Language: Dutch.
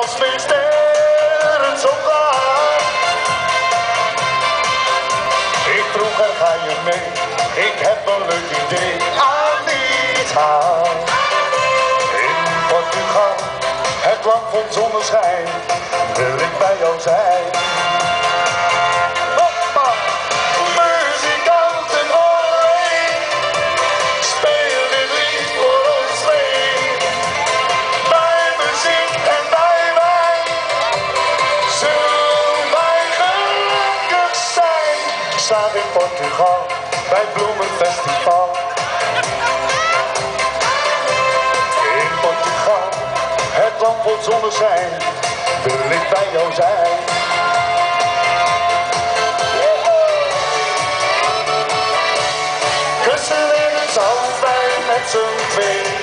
als mijn sterren zo klaar. Ik vroeg er ga je mee, ik heb een leuk idee. Anita, in Portugal, het land van zonneschijn, wil ik bij jou zijn. Hoppa, muzikanten alleen, speel dit lied voor ons twee. Bij muziek en bij wijn, zullen wij gelukkig zijn. Staan in Portugal, bij het Bloemenfestival. In Portugal, het land vol zonneschijn, wil ik bij jou zijn. Kussen in het zand, wij met z'n twee.